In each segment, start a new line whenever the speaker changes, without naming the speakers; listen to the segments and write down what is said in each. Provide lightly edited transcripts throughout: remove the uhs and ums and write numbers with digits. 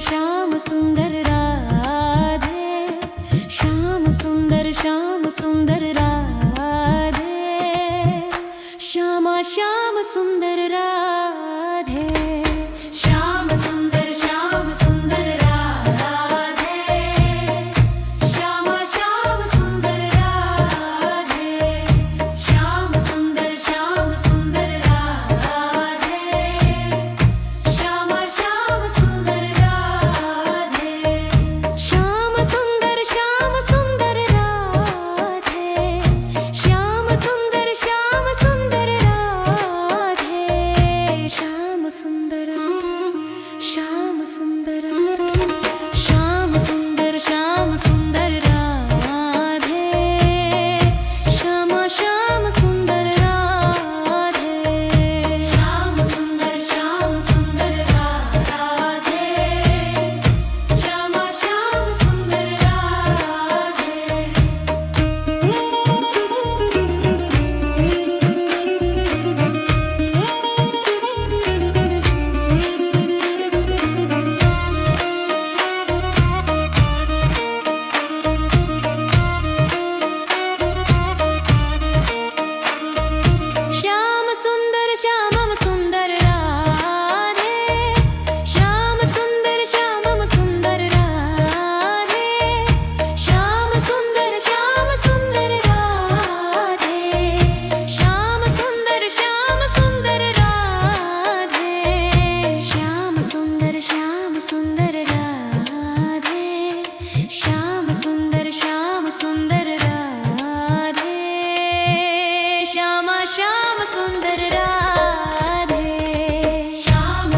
श्याम सुंदर राधे, श्याम सुंदर राधे, श्यामा श्याम सुंदर राधे, श्याम सुंदर राधे, श्यामा श्याम सुंदर राधे, श्याम सुंदर राधे, श्यामा श्याम सुंदर राधे, श्याम सुंदर राधे, श्याम सुंदर राधे, श्याम सुंदर राधे, श्यामा श्याम सुंदर राधे, श्याम सुंदर राधे, श्यामा श्याम सुंदर राधे। श्याम सुंदर राधे, श्याम सुंदर राधे, श्याम सुंदर राधे, श्याम सुंदर राधे, श्याम सुंदर राधे, श्याम सुंदर राधे, श्यामा श्याम सुंदर राधे, श्याम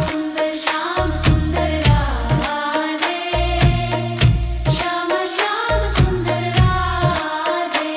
सुंदर राधे, श्यामा श्याम सुंदर राधे।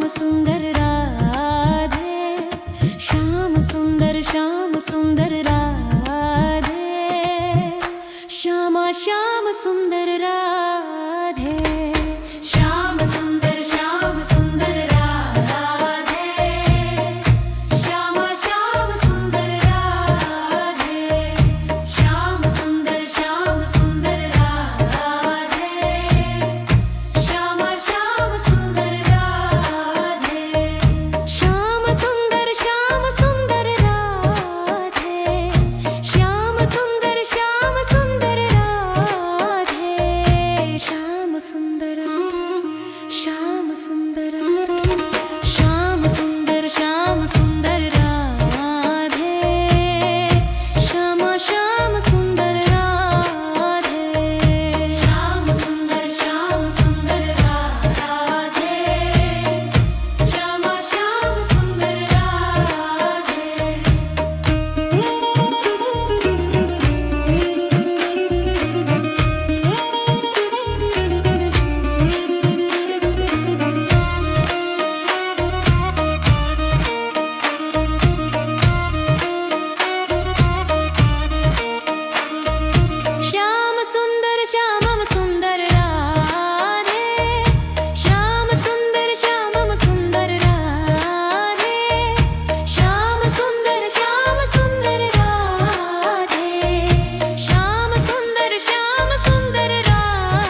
सुंदर राधे, श्याम सुंदर राधे, श्यामा श्याम सुंदर राधे, श्याम सुंदर राधे, श्यामा श्याम सुंदर राधे, श्याम सुंदर राधे, श्यामा श्याम सुंदर राधे, श्याम सुंदर राधे, श्याम सुंदर राधे, श्याम सुंदर राधे, श्यामा श्याम सुंदर राधे, श्याम सुंदर राधे, श्यामा श्याम सुंदर श्याम सुंदर श्यामम सुंदर राधे, श्याम सुंदर श्यामम सुंदर राधे, श्याम सुंदर राधे, श्याम सुंदर राधे,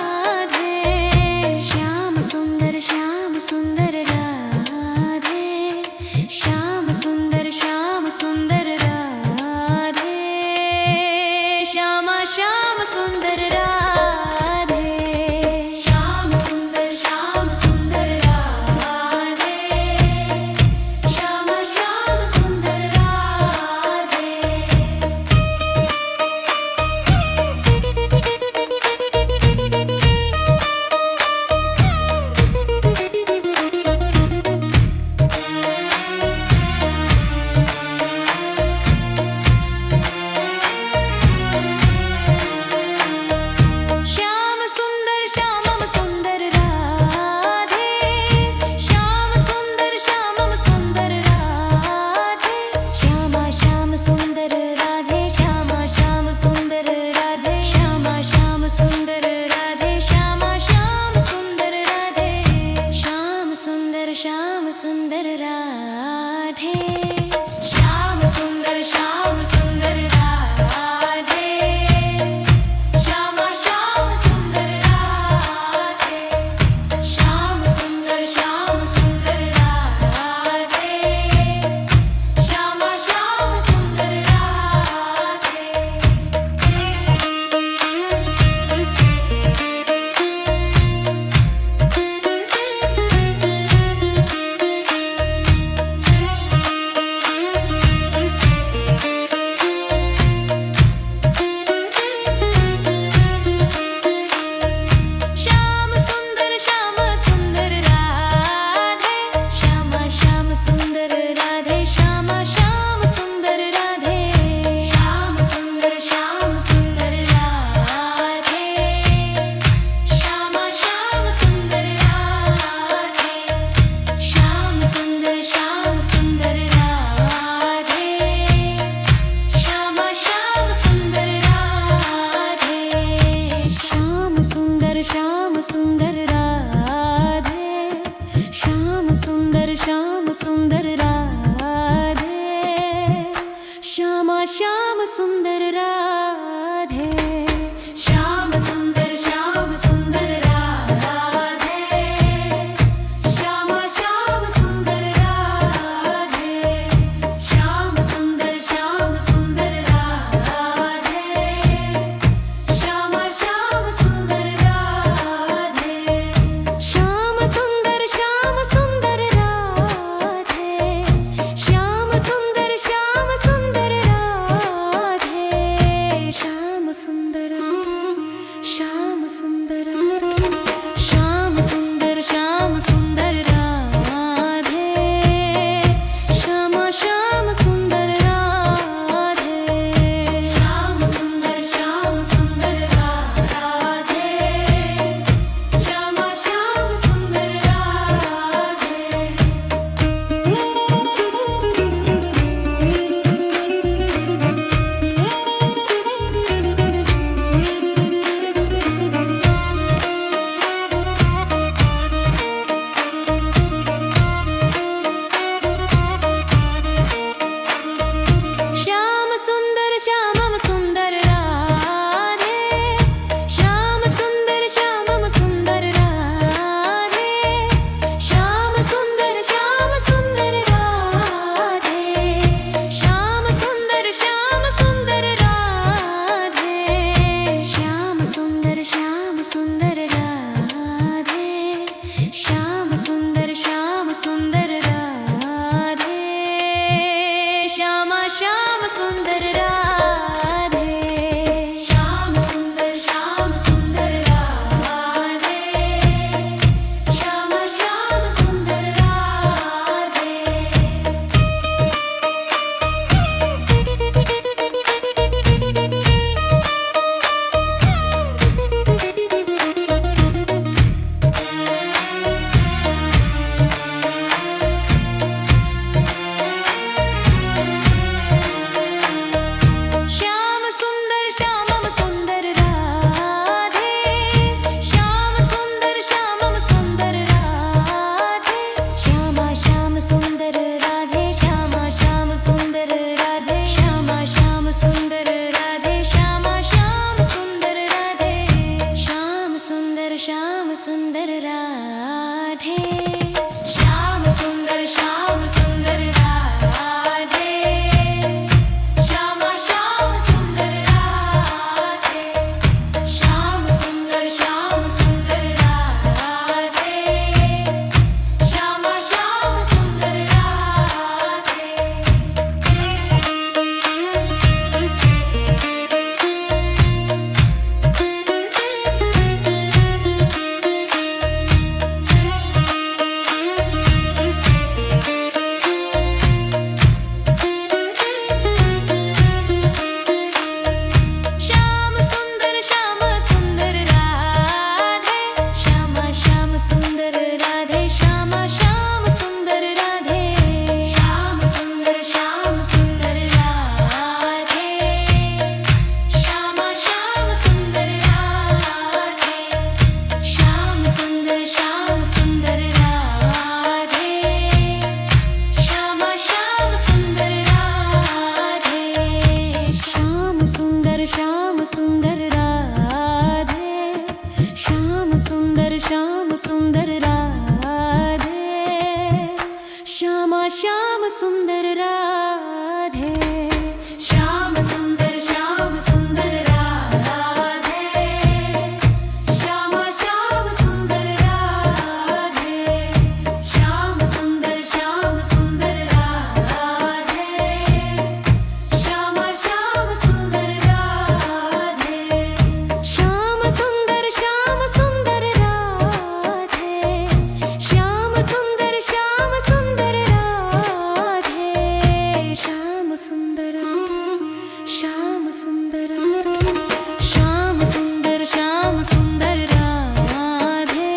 श्याम सुंदर राधे, श्याम सुंदर राधे, श्यामा श्याम सुंदर राधे, श्याम सुंदर राधे, श्यामा श्याम सुंदर राधे। श्याम सुंदर श्यामम सुंदर राधे, श्याम सुंदर श्यामम सुंदर राधे, श्यामा श्याम सुंदर राधे, श्यामा श्याम सुंदर राधे, श्यामा श्याम सुंदर राधे, श्यामा श्याम सुंदर राधे, श्याम सुंदर राधे, श्याम सुंदर राधे, श्यामा श्याम सुंदर राधे, श्याम सुंदर राधे, श्यामा श्याम सुंदर राधे। श्याम सुंदर राधे श्याम सुंदर राधे श्याम श्याम सुंदर राधे श्याम सुंदर राधे श्याम श्याम सुंदर राधे श्याम सुंदर राधे श्याम सुंदर राधे श्याम सुंदर श्याम सुंदर श्याम सुंदर राधे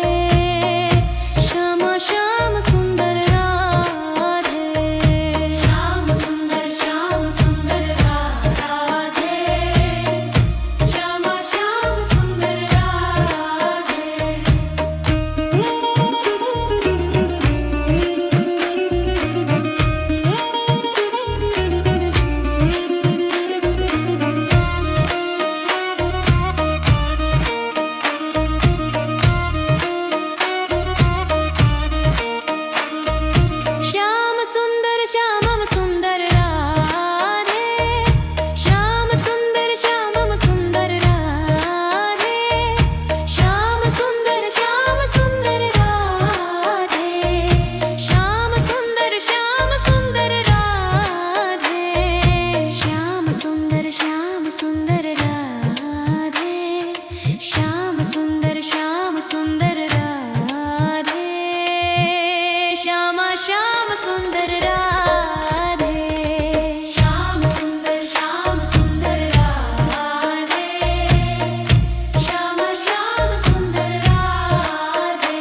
श्याम श्याम सुंदर राधे श्याम सुंदर राधे श्याम श्याम सुंदर राधे श्याम सुंदर राधे श्याम सुंदर राधे श्याम सुंदर राधे श्याम सुंदर राधे श्याम सुंदर राधे श्याम सुंदर राधे श्याम श्याम सुंदर राधे श्याम सुंदर राधे श्याम श्याम सुंदर राधे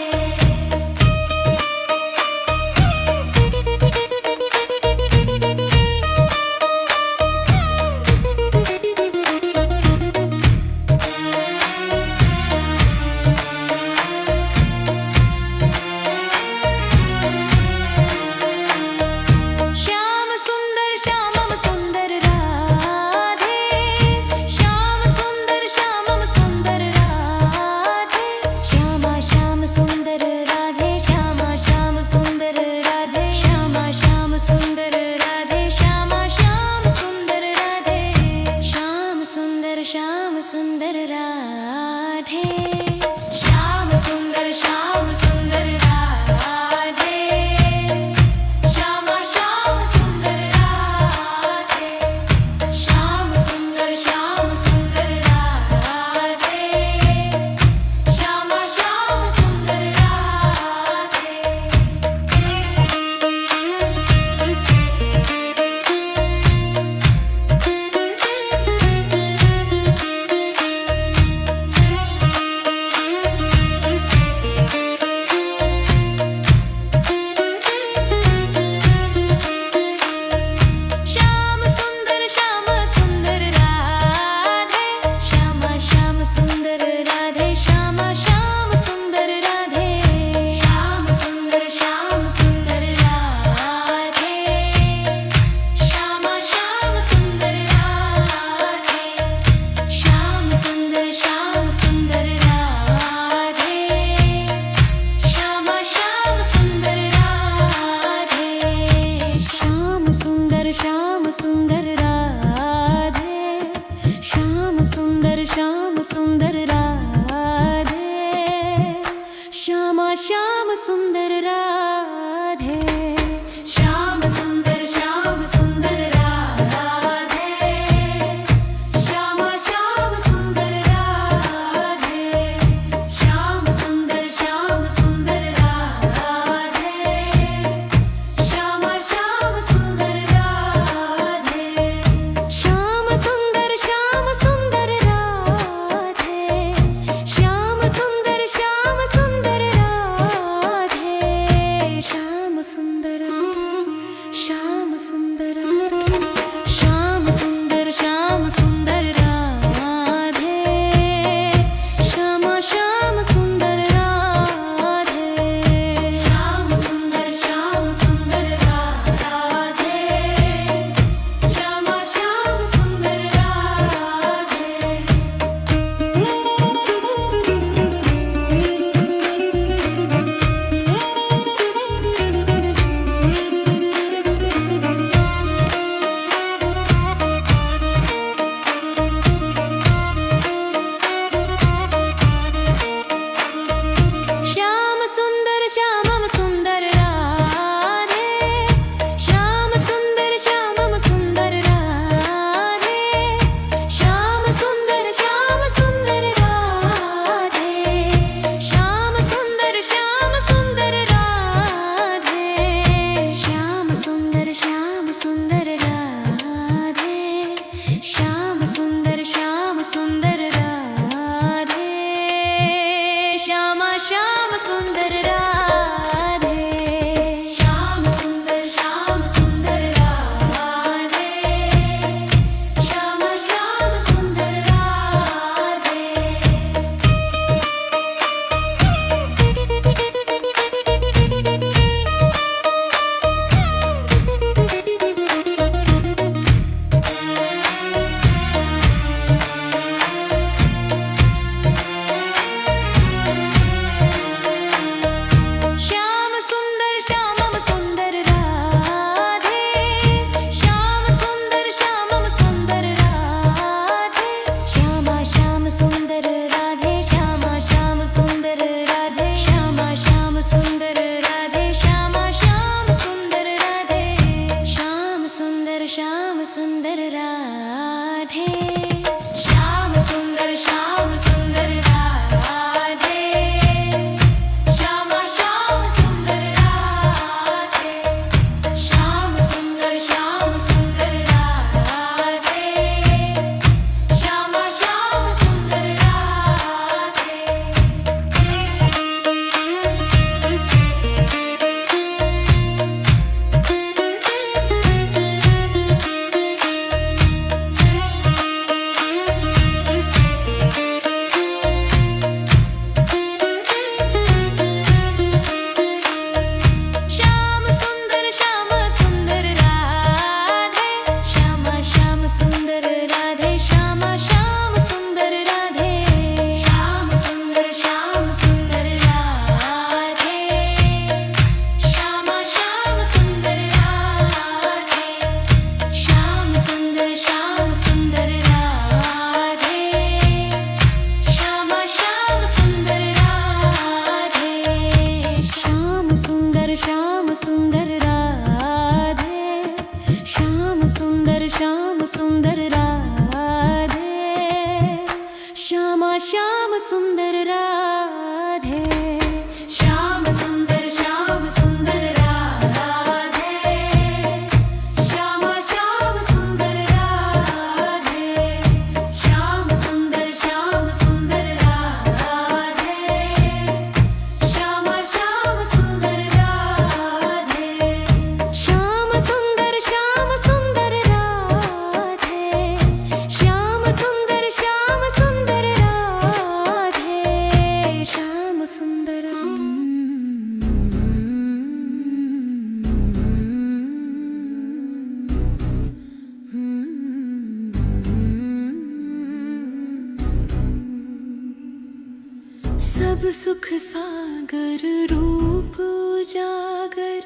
सुख सागर रूप उजागर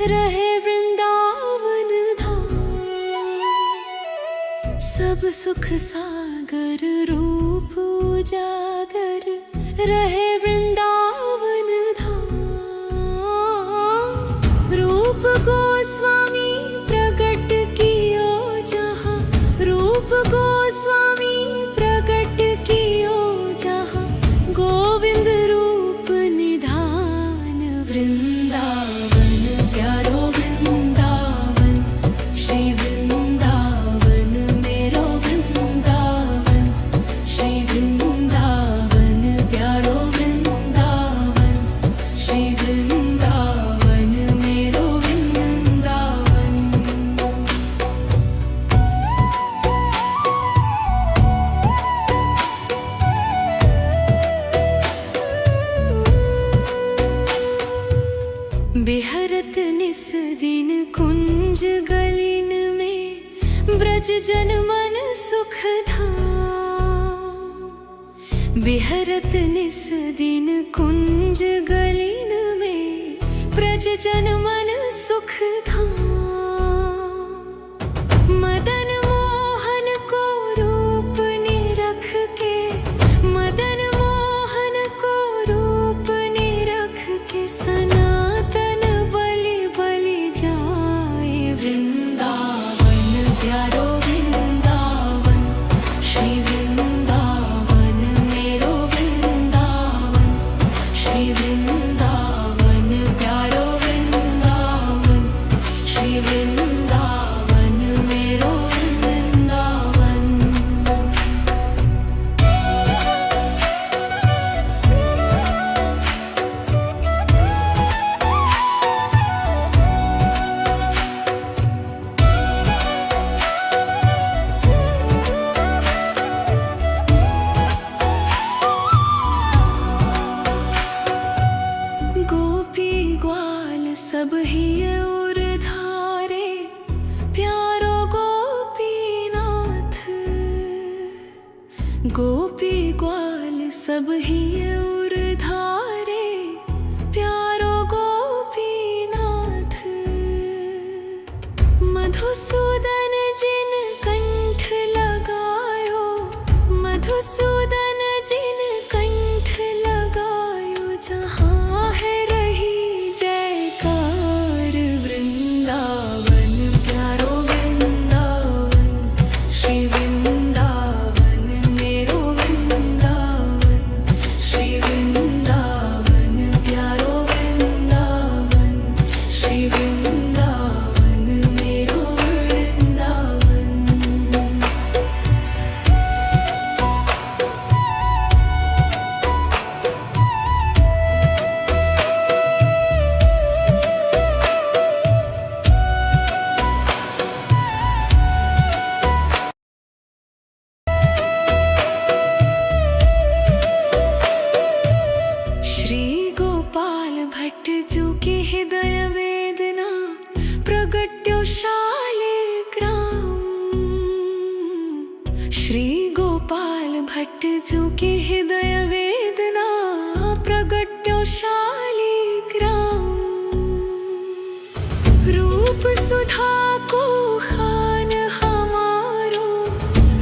रहे वृंदावन धाम। सब सुख सागर रूप उजागर रहे वृंदावन धाम। रूप गोस्वामी प्रगट कियो जहाँ, रूप गोस्वामी प्रगट कियो जहाँ, गोविंद रूप निधान वृंदावन प्यारो वृंदावन। श्री वृंदावन मेरो वृंदावन, श्री वृंदावन प्यारो वृंदावन, श्री वृंदावन मेरो वृंदावन। बिहरत निस दिन कुंज गलिन में, ब्रज जन मन सुख धाम। बिहरत निस दिन कुंज गलिन में, ब्रज जन मन सुख धाम। मदन मोहन को रूप निरख के, मदन मोहन को रूप निरख के, सनातन बलि बलि जाए वृंदावन प्यारो वृंदावन। श्री वृंदावन मेरो वृंदावन, श्री वृंदावन प्यारो वृंदावन, श्री वृंदावन मेरो वृंदावन। गोपी ग्वाल सब ही उर धारे, प्यारो गोपीनाथ। गोपी ग्वाल सब ही उर धारे, प्यारो गोपीनाथ। मधुसूदन जिन कंठ लगायो, मधुसूदन जिन कंठ लगायो, जहाँ है रही जयकार वृंदावन प्यारो वृंदावन। श्री वृंदावन मेरो वृंदावन, श्री वृंदावन प्यारो वृंदावन, श्री वृंदावन मेरो वृंदावन। श्री गोपाल भट्ट जू की हृदय वेदना, प्रगट्यो शालिग्राम। श्री गोपाल भट्ट जू की हृदय वेदना, प्रगट्यो शालिग्राम। रूप सुधा को खान हमारो,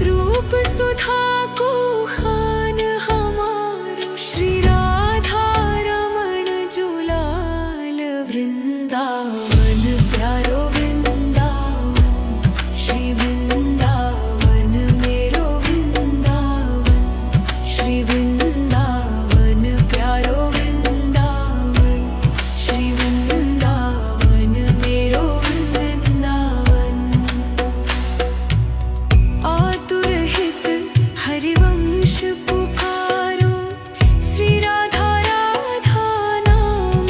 रूप सुधा को खान हमारो। श्री राधा रमण जुलाल वृंदावन प्यारो वृंदावन, श्री वृंदावन मेरो वृंदावन, श्री वृंदावन प्यारो वृंदावन, श्री वृंदावन मेरो वृंदावन। आतुर हित हरिवंश पुकारो, श्री राधा राधा नाम।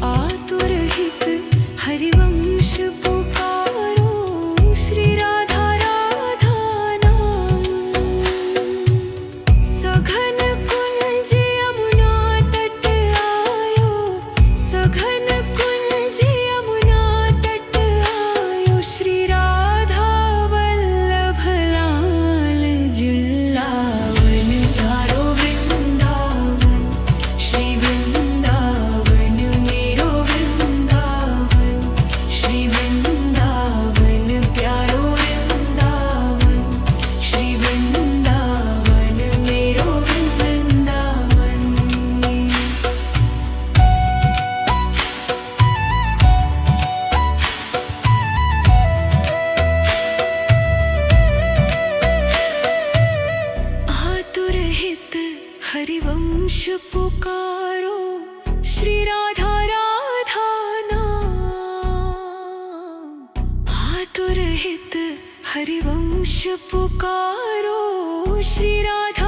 आतुर हित हित हरिवंश पुकारो श्री राधा